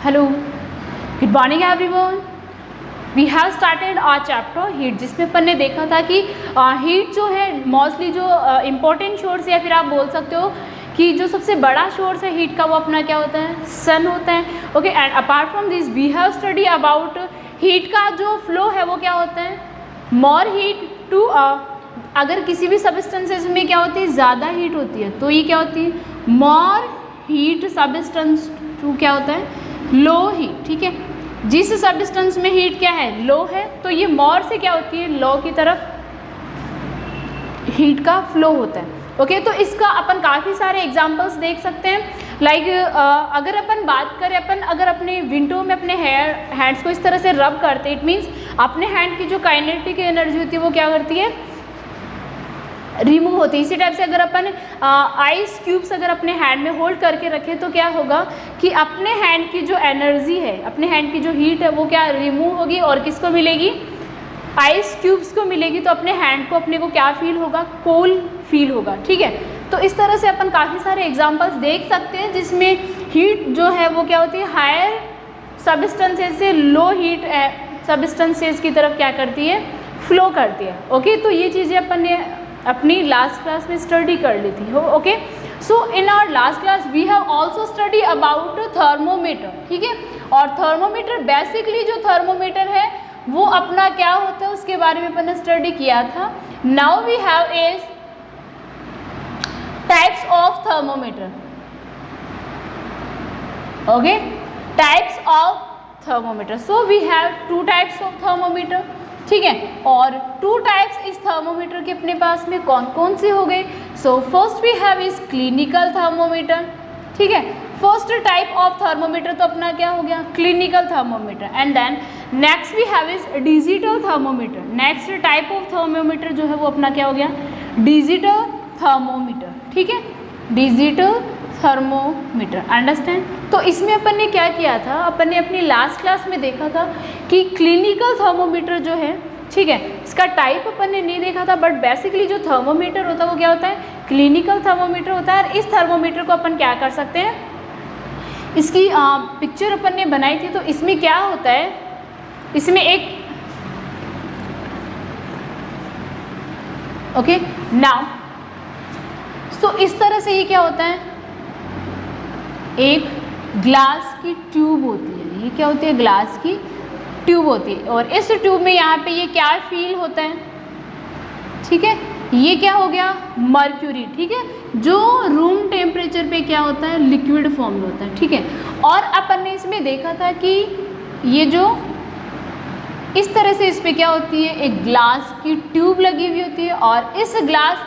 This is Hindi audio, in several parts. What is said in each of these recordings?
Hello, good morning everyone. We have started our chapter heat, जिसमें अपन ने देखा था कि हीट जो है मोस्टली जो इम्पोर्टेंट सोर्स या फिर आप बोल सकते हो कि जो सबसे बड़ा सोर्स है हीट का वो अपना क्या होता है, सन होता है। Okay, and apart from this we have study about heat का जो फ्लो है वो क्या होता है, मोर हीट टू अगर किसी भी सबस्टेंसेस में क्या होती है, ज़्यादा हीट होती है तो ये क्या होती है, मोर हीट सबस्टेंस टू क्या होता है, लो हीट। ठीक है, जिस सबस्टेंस में हीट क्या है, लो है, तो ये मोर से क्या होती है, लो की तरफ हीट का फ्लो होता है। ओके, तो इसका अपन काफ़ी सारे एग्जांपल्स देख सकते हैं। लाइक अगर अपन बात करें, अपन अगर अपने विंडो में अपने हैंड्स को इस तरह से रब करते हैं, इट मीन्स अपने हैंड की जो काइनेटिक एनर्जी होती है वो क्या करती है, रिमूव होती है। इसी टाइप से अगर अपन आइस क्यूब्स अगर अपने हैंड में होल्ड करके रखें तो क्या होगा कि अपने हैंड की जो एनर्जी है, अपने हैंड की जो हीट है वो क्या रिमूव होगी और किसको मिलेगी, आइस क्यूब्स को मिलेगी। तो अपने हैंड को अपने को क्या फील होगा, कोल्ड फील होगा। ठीक है, तो इस तरह से अपन काफ़ी सारे एग्जांपल्स देख सकते हैं जिसमें हीट जो है वो क्या होती है, हायर सबस्टेंसेस से लो हीट सबस्टेंसेस की तरफ क्या करती है, फ्लो करती है। ओके, तो ये चीज़ें अपन ने अपनी लास्ट क्लास में स्टडी कर ली थी। Okay, so in our last class we have also study about thermometer. ठीक है, और थर्मोमीटर बेसिकली जो थर्मोमीटर है वो अपना क्या होता है उसके बारे में अपन ने स्टडी किया था। Now we have is types of thermometer. Okay, types of thermometer, so we have two types of thermometer. ठीक है, और टू टाइप्स इस थर्मोमीटर के अपने पास में कौन कौन से हो गए। So first we have is clinical thermometer. ठीक है, फर्स्ट टाइप ऑफ थर्मोमीटर तो अपना क्या हो गया, clinical thermometer. And then next we have is digital thermometer. Next type of thermometer जो है वो अपना क्या हो गया, डिजिटल थर्मोमीटर। ठीक है, डिजिटल थर्मोमीटर, अंडरस्टैंड। तो इसमें अपन ने क्या किया था, अपन ने अपनी लास्ट क्लास में देखा था कि क्लिनिकल थर्मोमीटर जो है, ठीक है, इसका टाइप अपन ने नहीं देखा था, बट बेसिकली जो थर्मोमीटर होता है वो क्या होता है, क्लिनिकल थर्मोमीटर होता है। और इस थर्मोमीटर को अपन क्या कर सकते हैं, इसकी पिक्चर अपन ने बनाई थी। तो इसमें क्या होता है, इसमें एक ओके नाउ तो इस तरह से ये क्या होता है, एक ग्लास की ट्यूब होती है। ये क्या होती है, ग्लास की ट्यूब होती है, और इस ट्यूब में यहाँ पे ये क्या फील होता है, ठीक है, ये क्या हो गया, मर्क्यूरी। ठीक है, जो रूम टेम्परेचर पे क्या होता है, लिक्विड फॉर्म में होता है। ठीक है, और अपन ने इसमें देखा था कि ये जो इस तरह से इस पे क्या होती है, एक ग्लास की ट्यूब लगी हुई होती है, और इस ग्लास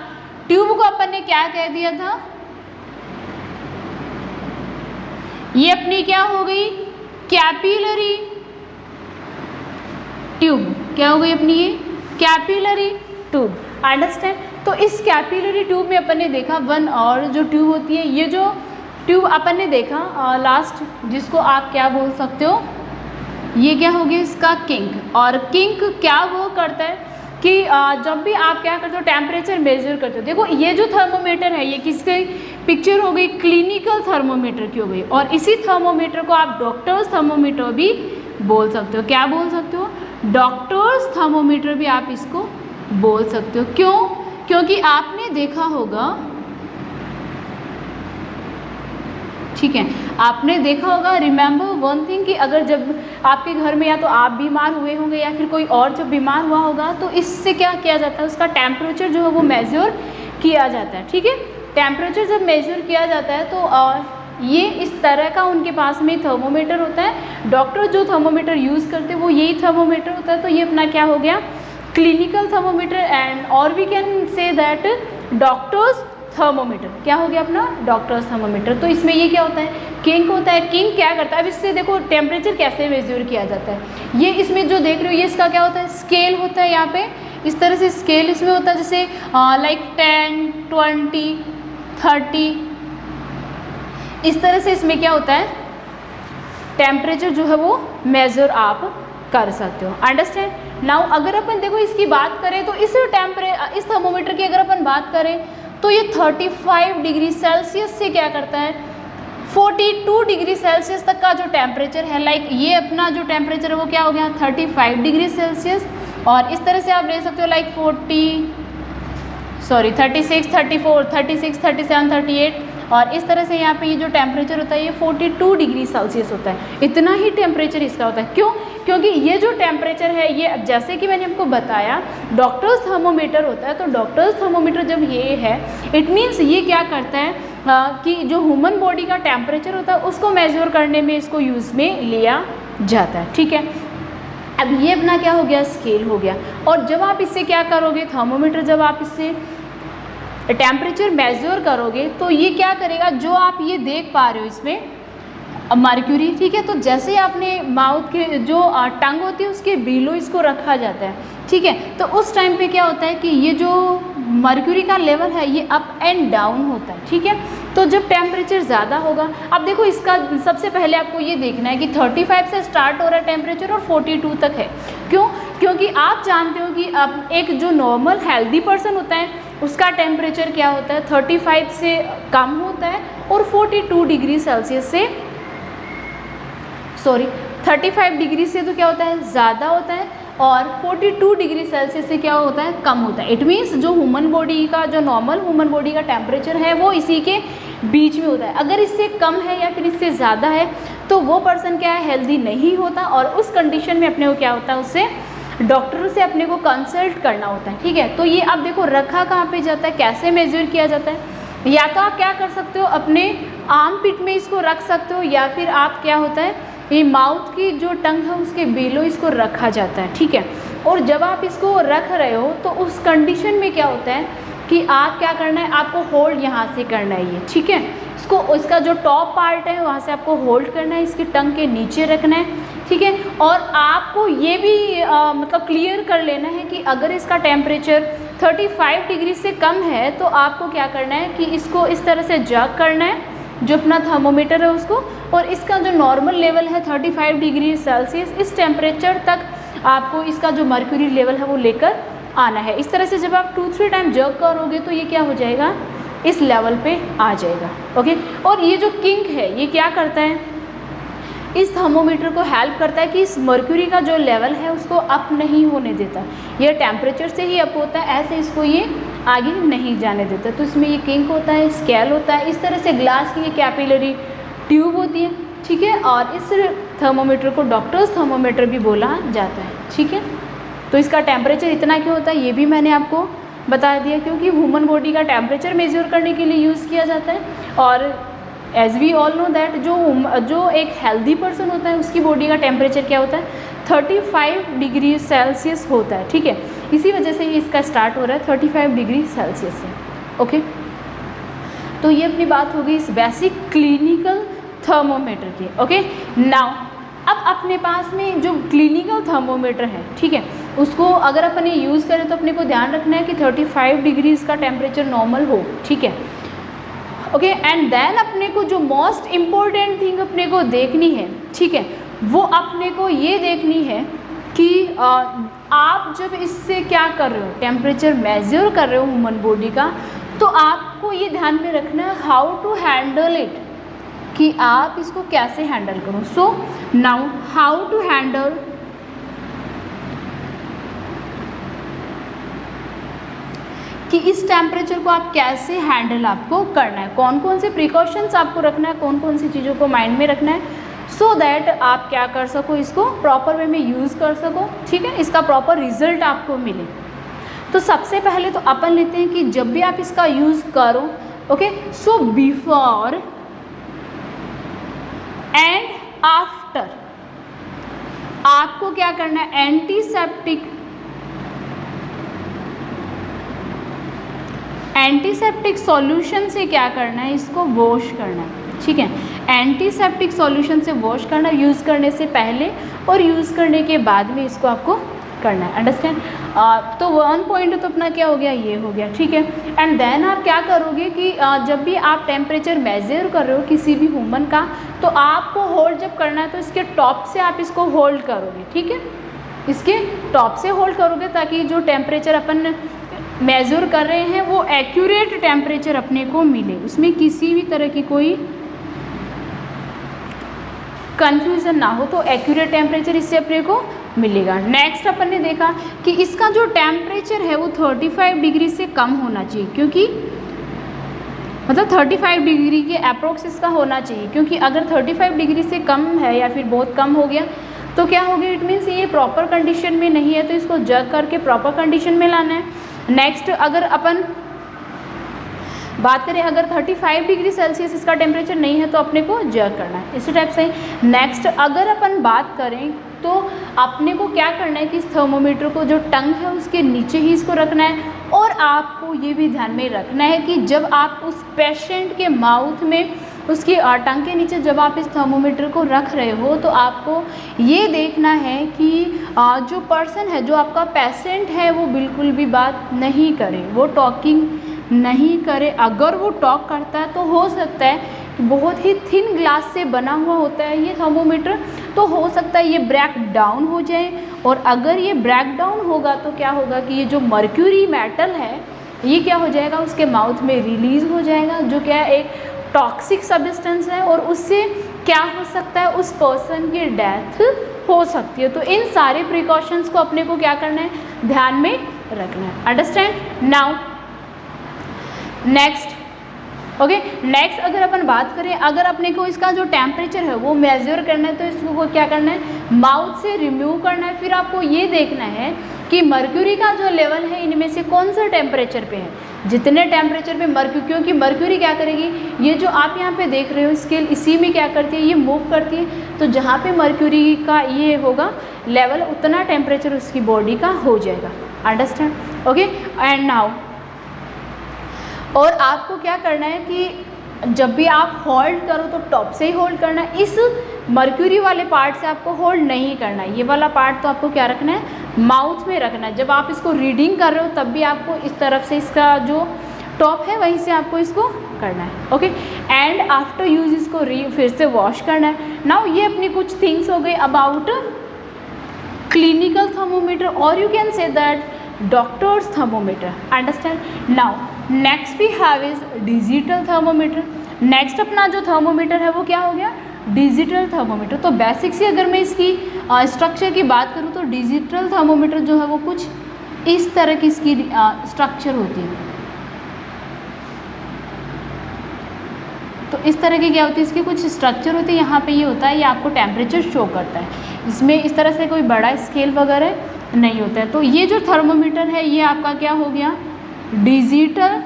ट्यूब को अपन ने क्या कह दिया था, ये अपनी क्या हो गई, कैपिलरी ट्यूब। क्या हो गई अपनी ये कैपिलरी ट्यूब, अंडरस्टैंड। तो इस कैपिलरी ट्यूब में अपन ने देखा वन और जो ट्यूब होती है, ये जो ट्यूब अपन ने देखा लास्ट, जिसको आप क्या बोल सकते हो, ये क्या हो गया इसका किंक। और किंक क्या वो करता है कि जब भी आप क्या करते हो, टेम्परेचर मेजर करते हो। देखो ये जो थर्मोमीटर है ये किसकी पिक्चर हो गई, क्लिनिकल थर्मोमीटर की हो गई। और इसी थर्मोमीटर को आप डॉक्टर्स थर्मोमीटर भी बोल सकते हो। क्या बोल सकते हो, डॉक्टर्स थर्मोमीटर भी आप इसको बोल सकते हो। क्यों, क्योंकि आपने देखा होगा, ठीक है, आपने देखा होगा, रिमेंबर वन थिंग कि अगर जब आपके घर में या तो आप बीमार हुए होंगे या फिर कोई और जब बीमार हुआ होगा तो इससे क्या किया जाता है, उसका टेम्परेचर जो है वो मेजर किया जाता है। ठीक है, टेम्परेचर जब मेजर किया जाता है तो ये इस तरह का उनके पास में थर्मोमीटर होता है। डॉक्टर जो थर्मोमीटर यूज़ करते हैं वो यही थर्मोमीटर होता है। तो ये अपना क्या हो गया, क्लिनिकल थर्मोमीटर। एंड और we can say that doctors thermometer. क्या हो गया अपना, डॉक्टर्स थर्मोमीटर। तो इसमें ये क्या होता है, किंक होता है। किंक क्या करता है, अब इससे देखो टेम्परेचर कैसे मेजर किया जाता है। ये इसमें जो देख रहे हो ये इसका क्या होता है, स्केल होता है। यहाँ पे इस तरह से स्केल इसमें होता है, जैसे लाइक 10, 20, 30, इस तरह से इसमें क्या होता है, टेम्परेचर जो है वो मेजर आप कर सकते हो, अंडरस्टैंड। नाउ अगर अपन देखो इसकी बात करें तो इस थर्मोमीटर की अगर अपन बात करें तो ये 35 डिग्री सेल्सियस से क्या करता है, 42 डिग्री सेल्सियस तक का जो टेम्परेचर है, लाइक ये अपना जो टेम्परेचर है वो क्या हो गया 35 डिग्री सेल्सियस। और इस तरह से आप ले सकते हो लाइक 36, 34, 36, 37, 38, और इस तरह से यहाँ पे ये जो टेम्परेचर होता है ये 42 डिग्री सेल्सियस होता है। इतना ही टेम्परेचर इसका होता है। क्यों? क्योंकि ये जो टेम्परेचर है ये जैसे कि मैंने आपको बताया डॉक्टर्स थर्मोमीटर होता है, तो डॉक्टर्स थर्मोमीटर जब ये है इट मीन्स ये क्या करता है कि जो ह्यूमन बॉडी का टेम्परेचर होता है उसको मेजर करने में इसको यूज़ में लिया जाता है। ठीक है, अब ये अपना क्या हो गया स्केल हो गया। और जब आप इससे क्या करोगे थर्मोमीटर, जब आप इससे टेम्परेचर मेजर करोगे तो ये क्या करेगा, जो आप ये देख पा रहे हो इसमें मर्क्यूरी, ठीक है, तो जैसे आपने माउथ के जो टंग होती है उसके बिलो इसको रखा जाता है, ठीक है, तो उस टाइम पे क्या होता है कि ये जो मर्क्यूरी का लेवल है ये अप एंड डाउन होता है। ठीक है, तो जब टेम्परेचर ज़्यादा होगा, अब देखो इसका सबसे पहले आपको ये देखना है कि 35 से स्टार्ट हो रहा है टेम्परेचर और 42 तक है। क्यों? क्योंकि आप जानते हो कि अब एक जो नॉर्मल हेल्दी पर्सन होता है उसका टेम्परेचर क्या होता है 35 से कम होता है और 42 डिग्री सेल्सियस से 35 डिग्री से तो क्या होता है ज़्यादा होता है और 42 डिग्री सेल्सियस से क्या होता है कम होता है। इट मीन्स जो ह्यूमन बॉडी का जो नॉर्मल ह्यूमन बॉडी का टेम्परेचर है वो इसी के बीच में होता है। अगर इससे कम है या फिर इससे ज़्यादा है तो वो पर्सन क्या है हेल्दी नहीं होता, और उस कंडीशन में अपने को क्या होता है उससे डॉक्टर से अपने को कंसल्ट करना होता है। ठीक है, तो ये आप देखो रखा कहाँ पे जाता है, कैसे मेजर किया जाता है, या तो आप क्या कर सकते हो अपने आर्म पिट में इसको रख सकते हो, या फिर आप क्या होता है ये माउथ की जो टंग है उसके बिलो इसको रखा जाता है। ठीक है, और जब आप इसको रख रहे हो तो उस कंडीशन में क्या होता है कि आप क्या करना है, आपको होल्ड यहाँ से करना है ये। ठीक है, इसको इसका जो टॉप पार्ट है वहाँ से आपको होल्ड करना है, इसकी टंग के नीचे रखना है। ठीक है, और आपको ये भी मतलब क्लियर कर लेना है कि अगर इसका टेम्परेचर 35 डिग्री से कम है तो आपको क्या करना है कि इसको इस तरह से जग करना है जो अपना थर्मोमीटर है उसको, और इसका जो नॉर्मल लेवल है 35 डिग्री सेल्सियस इस टेम्परेचर तक आपको इसका जो मर्क्यूरी लेवल है वो लेकर आना है। इस तरह से जब आप 2-3 टाइम जग करोगे तो ये क्या हो जाएगा इस लेवल पे आ जाएगा। ओके, और ये जो किंग है ये क्या करता है, इस थर्मोमीटर को हेल्प करता है कि इस मर्क्यूरी का जो लेवल है उसको अप नहीं होने देता। ये टेम्परेचर से ही अप होता है, ऐसे इसको ये आगे नहीं जाने देता। तो इसमें ये किंक होता है, स्केल होता है, इस तरह से ग्लास की ये कैपिलरी ट्यूब होती है। ठीक है, और इस थर्मोमीटर को डॉक्टर्स थर्मोमीटर भी बोला जाता है। ठीक है, तो इसका टेम्परेचर इतना क्यों होता है ये भी मैंने आपको बता दिया, क्योंकि ह्यूमन बॉडी का टेम्परेचर मेजर करने के लिए यूज़ किया जाता है। और as we all know that जो एक हेल्दी पर्सन होता है उसकी बॉडी का टेम्परेचर क्या होता है 35 डिग्री सेल्सियस होता है। ठीक है, इसी वजह से ये इसका स्टार्ट हो रहा है 35 डिग्री सेल्सियस से। ओके, तो ये अपनी बात हो गई इस बेसिक क्लिनिकल थर्मोमीटर की। ओके, नाउ अब अपने पास में जो क्लिनिकल थर्मोमीटर है, ठीक है, उसको अगर अपन ये यूज़ करें तो अपने को ध्यान रखना है कि 35 डिग्री इसका टेम्परेचर नॉर्मल हो। ठीक है, ओके, एंड देन अपने को जो मोस्ट इम्पोर्टेंट थिंग अपने को देखनी है, ठीक है, वो अपने को ये देखनी है कि आप जब इससे क्या कर रहे हो टेम्परेचर मेजर कर रहे हो ह्यूमन बॉडी का, तो आपको ये ध्यान में रखना है हाउ टू हैंडल इट, कि आप इसको कैसे हैंडल करो। So now how to handle कि इस टेम्परेचर को आप कैसे हैंडल आपको करना है, कौन कौन से प्रिकॉशंस आपको रखना है, कौन कौन सी चीज़ों को माइंड में रखना है, सो दैट आप क्या कर सको इसको प्रॉपर वे में यूज़ कर सको। ठीक है, इसका प्रॉपर रिजल्ट आपको मिले। तो सबसे पहले तो अपन लेते हैं कि जब भी आप इसका यूज़ करो, okay, so before and after आपको क्या करना है, एंटीसेप्टिक सॉल्यूशन से क्या करना है, इसको वॉश करना है। ठीक है, एंटीसेप्टिक सॉल्यूशन से वॉश करना, यूज़ करने से पहले और यूज़ करने के बाद में इसको आपको करना है। अंडरस्टैंड? तो 1 पॉइंट तो अपना क्या हो गया, ये हो गया। ठीक है, एंड देन आप क्या करोगे कि जब भी आप टेम्परेचर मेजर कर रहे हो किसी भी ह्यूमन का, तो आपको होल्ड जब करना है तो इसके टॉप से आप इसको होल्ड करोगे। ठीक है, इसके टॉप से होल्ड करोगे ताकि जो टेम्परेचर अपन मेज़र कर रहे हैं वो एक्यूरेट टेम्परेचर अपने को मिले, उसमें किसी भी तरह की कोई कंफ्यूजन ना हो, तो एक्यूरेट टेम्परेचर इससे अपने को मिलेगा। नेक्स्ट अपन ने देखा कि इसका जो टेम्परेचर है वो 35 डिग्री से कम होना चाहिए, क्योंकि मतलब 35 डिग्री के अप्रोक्स इसका होना चाहिए, क्योंकि अगर 35 डिग्री से कम है या फिर बहुत कम हो गया तो क्या हो गया, इट मीन्स ये प्रॉपर कंडीशन में नहीं है, तो इसको जग करके प्रॉपर कंडीशन में लाना है। नेक्स्ट अगर अपन बात करें, अगर 35 डिग्री सेल्सियस इसका टेम्परेचर नहीं है तो अपने को जग करना है, इसी टाइप से। नेक्स्ट अगर अपन बात करें तो अपने को क्या करना है कि इस थर्मोमीटर को जो टंग है उसके नीचे ही इसको रखना है, और आपको ये भी ध्यान में रखना है कि जब आप उस पेशेंट के माउथ में उसकी टंग के नीचे जब आप इस थर्मोमीटर को रख रहे हो तो आपको ये देखना है कि जो पर्सन है, जो आपका पेशेंट है, वो बिल्कुल भी बात नहीं करे, वो टॉकिंग नहीं करे। अगर वो टॉक करता है तो हो सकता है बहुत ही थिन ग्लास से बना हुआ होता है ये थर्मोमीटर, तो हो सकता है ये ब्रेक डाउन हो जाए, और अगर ये ब्रेक डाउन होगा तो क्या होगा कि ये जो मर्क्यूरी मेटल है ये क्या हो जाएगा, उसके माउथ में रिलीज़ हो जाएगा, जो क्या है एक टॉक्सिक सब्सटेंस है, और उससे क्या हो सकता है, उस पर्सन की डेथ हो सकती है। तो इन सारे प्रिकॉशंस को अपने को क्या करना है, ध्यान में रखना है। Understand now. Next okay, next अगर अपन बात करें, अगर अपने को इसका जो टेम्परेचर है वो मेजर करना है तो इसको क्या करना है, माउथ से रिमूव करना है। फिर आपको ये देखना है कि मर्क्यूरी का जो लेवल है इनमें से कौन सा टेम्परेचर पे है, जितने टेम्परेचर पे मर्क्यूरी, क्योंकि मर्क्यूरी क्या करेगी, ये जो आप यहाँ पे देख रहे हो स्केल, इसी में क्या करती है, ये मूव करती है, तो जहाँ पे मर्क्यूरी का ये होगा लेवल उतना टेम्परेचर उसकी बॉडी का हो जाएगा। Understand okay. एंड नाउ, और आपको क्या करना है कि जब भी आप होल्ड करो तो टॉप से ही होल्ड करना है, इस मर्क्यूरी वाले पार्ट से आपको होल्ड नहीं करना है, ये वाला पार्ट तो आपको क्या रखना है, माउथ में रखना है। जब आप इसको रीडिंग कर रहे हो तब भी आपको इस तरफ से इसका जो टॉप है वहीं से आपको इसको करना है। ओके, एंड आफ्टर यूज इसको फिर से वॉश करना है। नाउ ये अपनी कुछ थिंग्स हो गई अबाउट क्लिनिकल थर्मोमीटर, और you can say that doctors thermometer. Understand now. Next we have is digital thermometer. Next अपना जो थर्मोमीटर है वो क्या हो गया, डिजिटल थर्मोमीटर। तो बेसिक से अगर मैं इसकी स्ट्रक्चर की बात करूँ तो डिजिटल थर्मोमीटर जो है वो कुछ इस तरह की इसकी स्ट्रक्चर होती है। तो इस तरह की क्या होती है, इसकी कुछ स्ट्रक्चर होती है, यहाँ पे ये होता है, ये आपको टेम्परेचर शो करता है। इसमें इस तरह से कोई बड़ा स्केल वगैरह नहीं होता है। तो ये जो थर्मोमीटर है ये आपका क्या हो गया, डिजिटल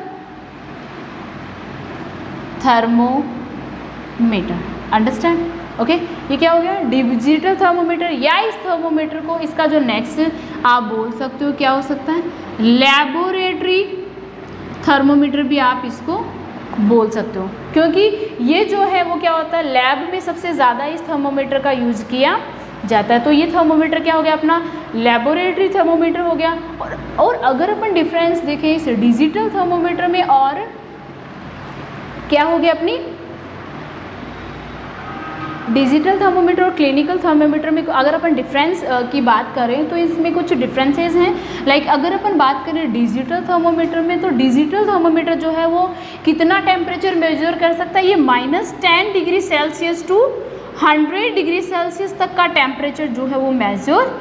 थर्मोमीटर। अंडरस्टैंड ओके, ये क्या हो गया, डिजिटल थर्मोमीटर। या इस थर्मोमीटर को इसका जो नेक्स्ट आप बोल सकते हो क्या हो सकता है, लैबोरेटरी थर्मोमीटर भी आप इसको बोल सकते हो, क्योंकि ये जो है वो क्या होता है, लैब में सबसे ज़्यादा इस थर्मोमीटर का यूज़ किया जाता है। तो ये थर्मोमीटर क्या हो गया, अपना लैबोरेटरी थर्मोमीटर हो गया। और अगर अपन डिफरेंस देखें इस डिजिटल थर्मोमीटर में और क्या हो गया, अपनी डिजिटल थर्मोमीटर और क्लिनिकल थर्मोमीटर में अगर अपन डिफरेंस की बात करें तो इसमें कुछ डिफरेंसेस हैं। लाइक अगर अपन बात करें डिजिटल थर्मोमीटर में, तो डिजिटल थर्मोमीटर जो है वो कितना टेम्परेचर मेजर कर सकता है, ये -10 degree Celsius to 100 degree Celsius तक का टेम्परेचर जो है वो मेजर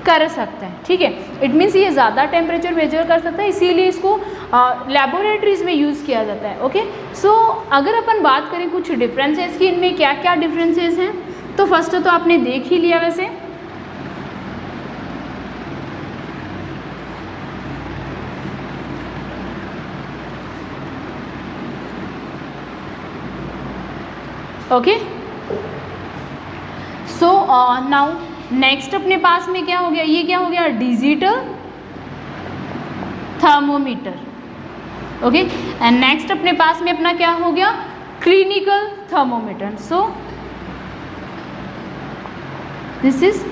कर सकता है। ठीक है, इट मीन्स ये ज़्यादा टेम्परेचर मेजर कर सकता है, इसीलिए इसको लैबोरेटरीज में यूज़ किया जाता है। ओके, सो अगर अपन बात करें कुछ डिफरेंसेस की, इनमें क्या क्या डिफरेंसेस हैं, तो फर्स्ट तो आपने देख ही लिया वैसे। ओके, सो नाउ नेक्स्ट अपने पास में क्या हो गया, ये क्या हो गया, digital thermometer. Okay, and next अपने पास में अपना क्या हो गया, clinical thermometer. So this is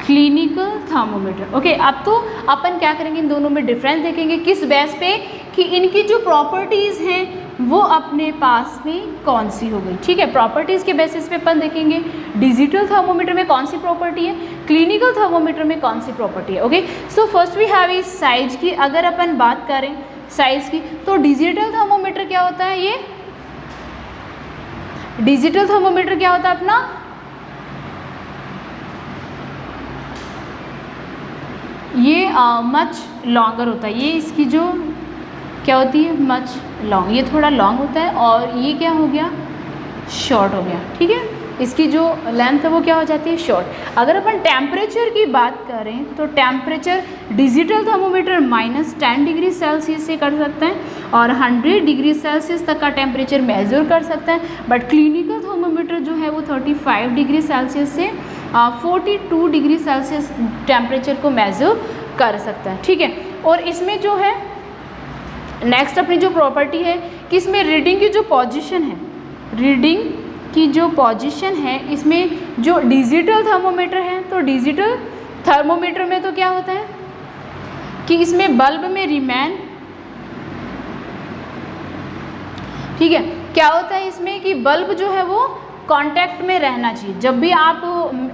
clinical thermometer. Okay, अब तो अपन क्या करेंगे, इन दोनों में डिफरेंस देखेंगे, किस बेस पे कि इनकी जो प्रॉपर्टीज़ हैं वो अपने पास में कौन सी हो गई। ठीक है, प्रॉपर्टीज़ के बेसिस पे अपन देखेंगे डिजिटल थर्मोमीटर में कौन सी प्रॉपर्टी है, क्लिनिकल थर्मोमीटर में कौन सी प्रॉपर्टी है। Okay, so first we have is size की। अगर अपन बात करें साइज की, तो डिजिटल थर्मोमीटर क्या होता है, ये डिजिटल थर्मोमीटर क्या होता है अपना, ये मच लॉन्गर होता है, ये इसकी जो क्या होती है मच लॉन्ग, ये थोड़ा लॉन्ग होता है और ये क्या हो गया शॉर्ट हो गया, ठीक है। इसकी जो लेंथ है वो क्या हो जाती है शॉर्ट। अगर अपन टेम्परेचर की बात करें तो temperature digital thermometer -10 degree Celsius से कर सकते हैं और 100 डिग्री सेल्सियस तक का टेम्परेचर मेजर कर सकते हैं, बट क्लिनिकल थर्मोमीटर जो है वो 35 डिग्री सेल्सियस से 42 डिग्री सेल्सियस टेम्परेचर को मेजर कर सकता है, ठीक है। और इसमें जो है नेक्स्ट अपनी जो प्रॉपर्टी है कि इसमें रीडिंग की जो पोजीशन है, रीडिंग की जो पोजीशन है इसमें जो डिजिटल थर्मोमीटर है, तो डिजिटल थर्मोमीटर में तो क्या होता है कि इसमें बल्ब में रिमेन, ठीक है, क्या होता है इसमें कि बल्ब जो है वो कांटेक्ट में रहना चाहिए। जब भी आप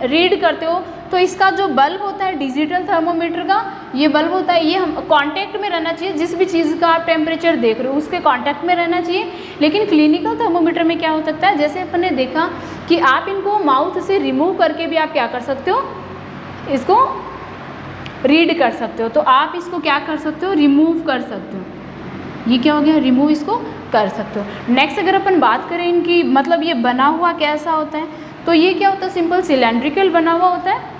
रीड करते हो तो इसका जो बल्ब होता है डिजिटल थर्मोमीटर का, ये बल्ब होता है ये हम कांटेक्ट में रहना चाहिए, जिस भी चीज़ का आप टेम्परेचर देख रहे हो उसके कांटेक्ट में रहना चाहिए। लेकिन क्लिनिकल थर्मोमीटर में क्या हो सकता है, जैसे अपन ने देखा कि आप इनको माउथ से रिमूव करके भी आप क्या कर सकते हो, इसको रीड कर सकते हो। तो आप इसको क्या कर सकते हो, रिमूव कर सकते हो। ये क्या हो गया, रिमूव इसको कर सकते हो। नेक्स्ट अगर अपन बात करें इनकी मतलब ये बना हुआ कैसा होता है, तो ये क्या होता है सिंपल सिलेंड्रिकल बना हुआ होता है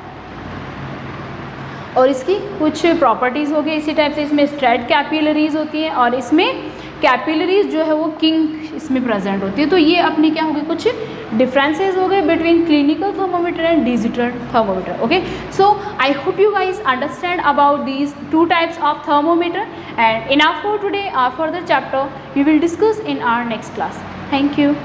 और इसकी कुछ प्रॉपर्टीज़ हो गई इसी टाइप से। इसमें स्ट्रेट कैपिलरीज होती हैं और इसमें कैपिलरीज जो है वो किंग इसमें प्रेजेंट होती है। तो ये अपनी क्या हो गई कुछ डिफरेंसेस हो गए between clinical thermometer and digital thermometer. Okay, so I hope you guys understand about these two types of thermometer, and enough for today. Our further chapter we will discuss in our next class. Thank you.